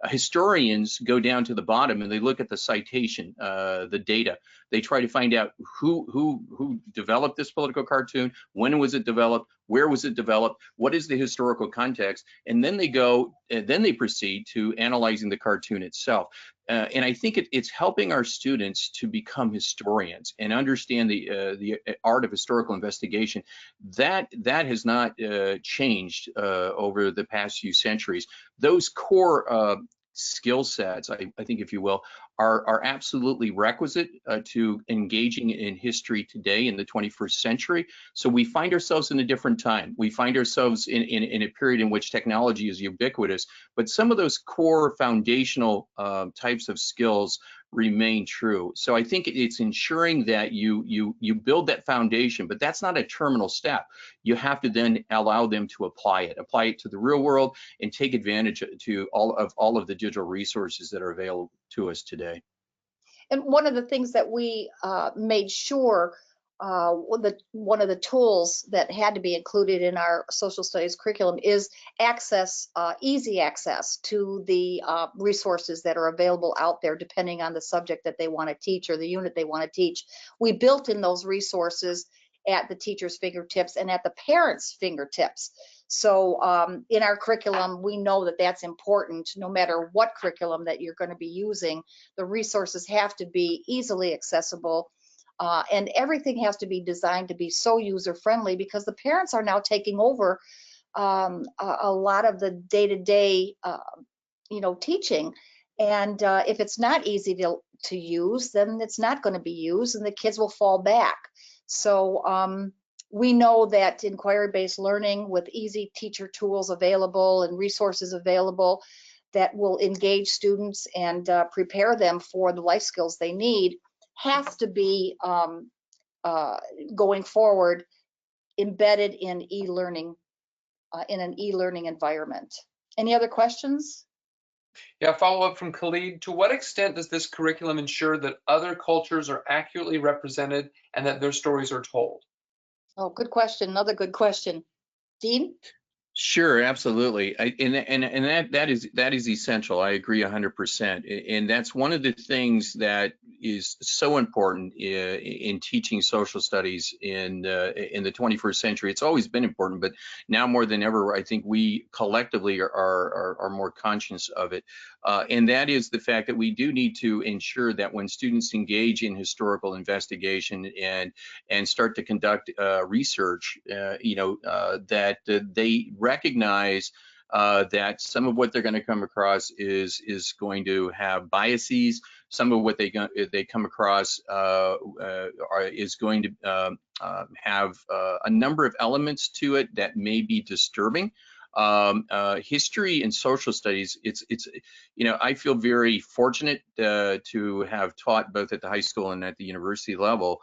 C: Historians go down to the bottom and they look at the citation, the data. They try to find out who developed this political cartoon, when was it developed, where was it developed, what is the historical context, and then they proceed to analyzing the cartoon itself. And I think it's helping our students to become historians and understand the art of historical investigation. That has not changed over the past few centuries. Those core skill sets, I think, if you will, are absolutely requisite to engaging in history today in the 21st century. So we find ourselves in a different time. We find ourselves in a period in which technology is ubiquitous, but some of those core foundational types of skills remain true. So I think it's ensuring that you build that foundation, but that's not a terminal step. You have to then allow them to apply it to the real world and take advantage to all of the digital resources that are available to us today.
A: And one of the things that we made sure, one of the tools that had to be included in our social studies curriculum is easy access to the resources that are available out there, depending on the subject that they want to teach or the unit they want to teach. We built in those resources at the teacher's fingertips and at the parents' fingertips. So in our curriculum, we know that that's important. No matter what curriculum that you're going to be using, the resources have to be easily accessible, and everything has to be designed to be so user-friendly, because the parents are now taking over a lot of the day-to-day teaching. And if it's not easy to use, then it's not going to be used and the kids will fall back. So we know that inquiry-based learning with easy teacher tools available and resources available that will engage students and prepare them for the life skills they need has to be going forward embedded in e-learning, in an e-learning environment. Any other questions?
B: Yeah, follow up from Khalid. To what extent does this curriculum ensure that other cultures are accurately represented and that their stories are told?
A: Oh, good question. Another good question. Dean?
C: Sure, absolutely. And that is essential. I agree 100%. And that's one of the things that is so important in teaching social studies in the 21st century. It's always been important, but now more than ever, I think we collectively are more conscious of it. And that is the fact that we do need to ensure that when students engage in historical investigation and start to conduct research, that they recognize that some of what they're going to come across is going to have biases. Some of what they come across is going to have a number of elements to it that may be disturbing. History and social studies, I feel very fortunate to have taught both at the high school and at the university level,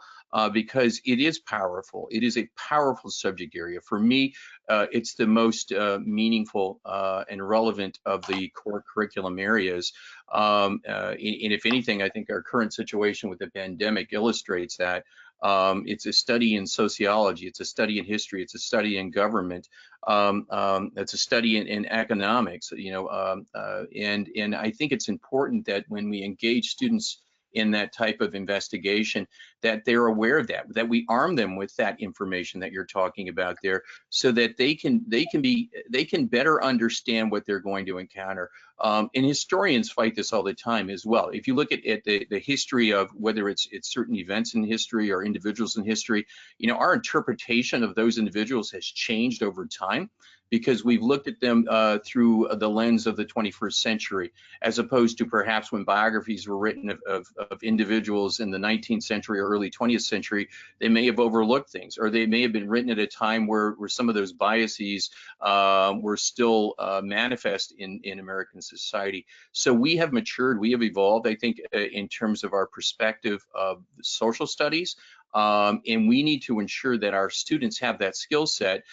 C: because it is powerful. It is a powerful subject area. For me, it's the most meaningful and relevant of the core curriculum areas. And if anything, I think our current situation with the pandemic illustrates that. It's a study in sociology, it's a study in history, it's a study in government, it's a study in economics, and I think it's important that when we engage students in that type of investigation, that they're aware of that we arm them with that information that you're talking about there, so that they can better understand what they're going to encounter. And historians fight this all the time as well. If you look at the history of whether it's certain events in history or individuals in history, our interpretation of those individuals has changed over time, because we've looked at them through the lens of the 21st century, as opposed to perhaps when biographies were written of individuals in the 19th century or early 20th century. They may have overlooked things, or they may have been written at a time where some of those biases were still manifest in American society. So we have matured, we have evolved, I think, in terms of our perspective of social studies. And we need to ensure that our students have that skill set,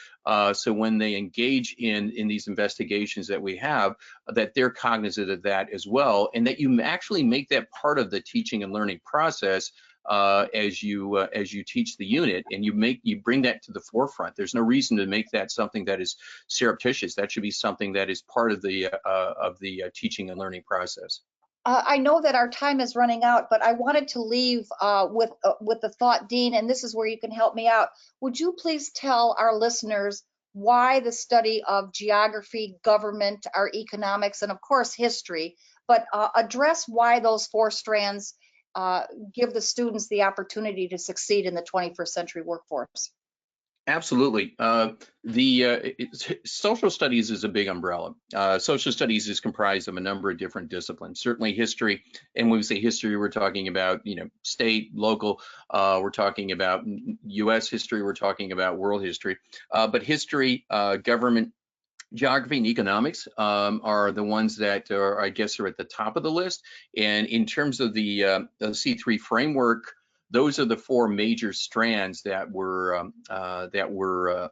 C: so when they engage in these investigations that we have, that they're cognizant of that as well, and that you actually make that part of the teaching and learning process, as you teach the unit, and you bring that to the forefront. There's no reason to make that something that is surreptitious. That should be something that is part of the teaching and learning process.
A: I know that our time is running out, but I wanted to leave with the thought, Dean, and this is where you can help me out. Would you please tell our listeners why the study of geography, government, our economics, and of course history, but address why those 4 strands give the students the opportunity to succeed in the 21st century workforce?
C: Absolutely. Social studies is a big umbrella. Social studies is comprised of a number of different disciplines, certainly history. And when we say history, we're talking about, state, local, we're talking about US history, we're talking about world history. But history, government, geography, and economics are the ones that I guess are at the top of the list. And in terms of the C3 framework, those are the 4 major strands that were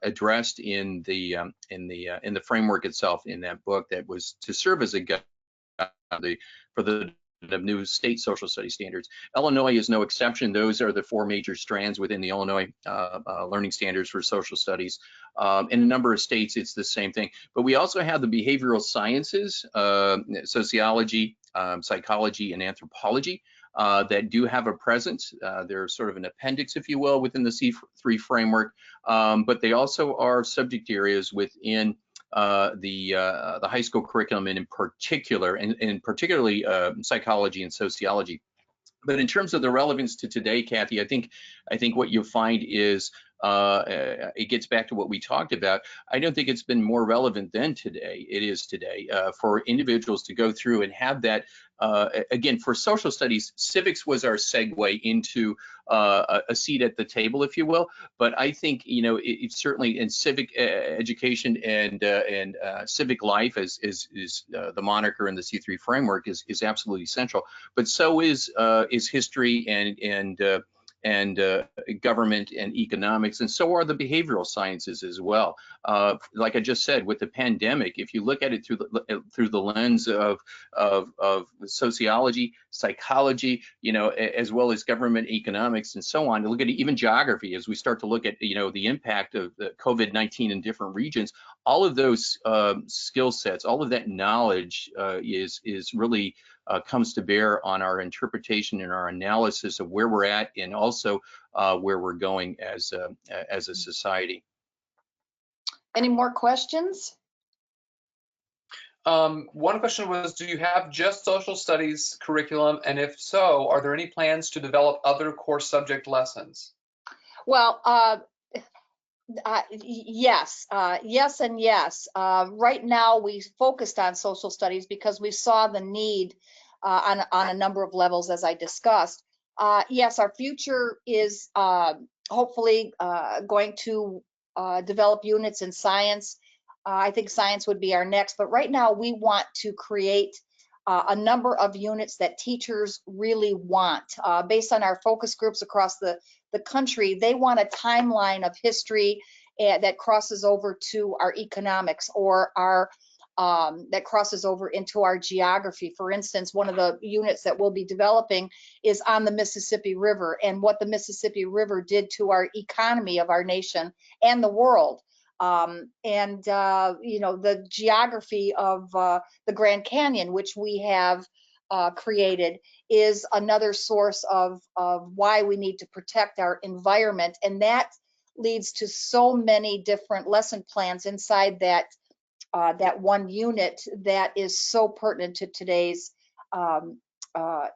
C: addressed in the framework itself, in that book that was to serve as a guide for the new state social studies standards. Illinois is no exception. Those are the 4 major strands within the Illinois learning standards for social studies. In a number of states, it's the same thing. But we also have the behavioral sciences, sociology, psychology, and anthropology that do have a presence. They're sort of an appendix, if you will, within the C3 framework, but they also are subject areas within the high school curriculum, and in particular, and particularly psychology and sociology. But in terms of the relevance to today, Kathy, I think what you'll find is it gets back to what we talked about. I don't think it's been more relevant than today. It is today for individuals to go through and have that. Again, for social studies, civics was our segue into a seat at the table, if you will. But I think it's certainly in civic education and civic life, is the moniker in the C3 framework, is absolutely essential. But so is history and government and economics, and so are the behavioral sciences as well. Like I just said, with the pandemic, if you look at it through the lens of sociology, psychology, as well as government, economics, and so on, to look at even geography, as we start to look at the impact of the COVID-19 in different regions, all of those skill sets, all of that knowledge is really comes to bear on our interpretation and our analysis of where we're at, and also where we're going as a society.
A: Any more questions?
B: One question was, do you have just social studies curriculum? And if so, are there any plans to develop other core subject lessons?
A: Well, yes, yes, and yes. Right now, we focused on social studies because we saw the need on a number of levels, as I discussed. Yes, our future is hopefully going to develop units in science. I think science would be our next, but right now we want to create a number of units that teachers really want. Based on our focus groups across the country, they want a timeline of history that crosses over to our economics, or our that crosses over into our geography. For instance, one of the units that we'll be developing is on the Mississippi River, and what the Mississippi River did to our economy of our nation and the world. The geography of the Grand Canyon, which we have created, is another source of why we need to protect our environment. And that leads to so many different lesson plans inside that one unit that is so pertinent to today's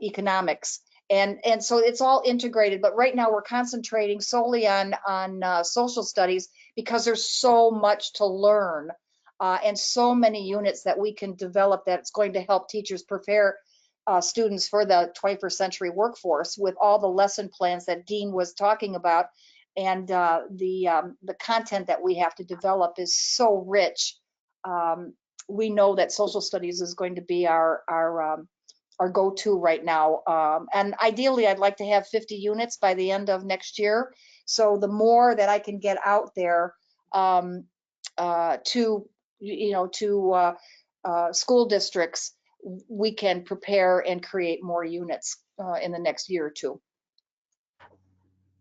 A: economics. And so it's all integrated, but right now we're concentrating solely on social studies because there's so much to learn and so many units that we can develop that's going to help teachers prepare students for the 21st century workforce, with all the lesson plans that Dean was talking about. And the content that we have to develop is so rich. We know that social studies is going to be our go-to right now. And ideally, I'd like to have 50 units by the end of next year. So the more that I can get out there to school districts, we can prepare and create more units in the next year or two.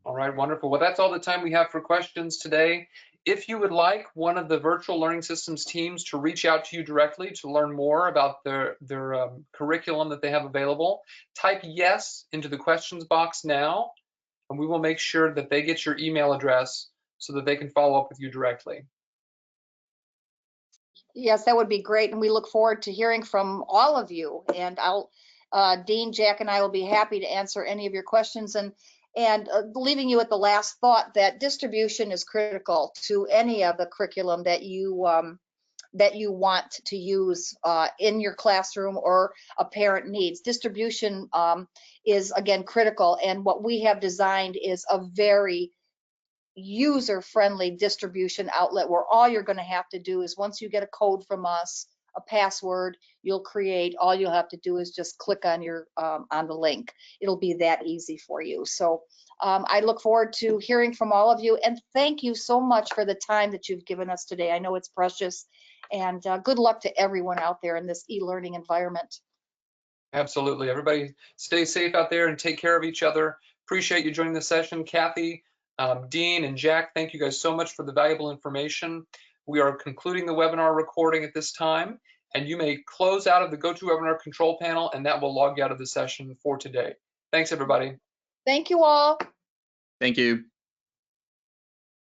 B: All right, wonderful. Well, that's all the time we have for questions today. If you would like one of the virtual learning systems teams to reach out to you directly to learn more about their curriculum that they have available, type yes into the questions box now, and we will make sure that they get your email address so that they can follow up with you directly.
A: Yes, that would be great. And we look forward to hearing from all of you. And Dean, Jack, and I will be happy to answer any of your questions. And leaving you with the last thought that distribution is critical to any of the curriculum that you want to use in your classroom or a parent needs. Distribution is, again, critical. And what we have designed is a very user-friendly distribution outlet where all you're going to have to do is, once you get a code from us, a password you'll create, all you'll have to do is just click on your on the link. It'll be that easy for you. So I look forward to hearing from all of you, and thank you so much for the time that you've given us today. I know it's precious, and good luck to everyone out there in this e-learning environment.
B: Absolutely. Everybody stay safe out there and take care of each other. Appreciate you joining the session. Kathy, Dean, and Jack, thank you guys so much for the valuable information. We are concluding the webinar recording at this time, and you may close out of the GoToWebinar control panel, and that will log you out of the session for today. Thanks, everybody.
A: Thank you all.
C: Thank you.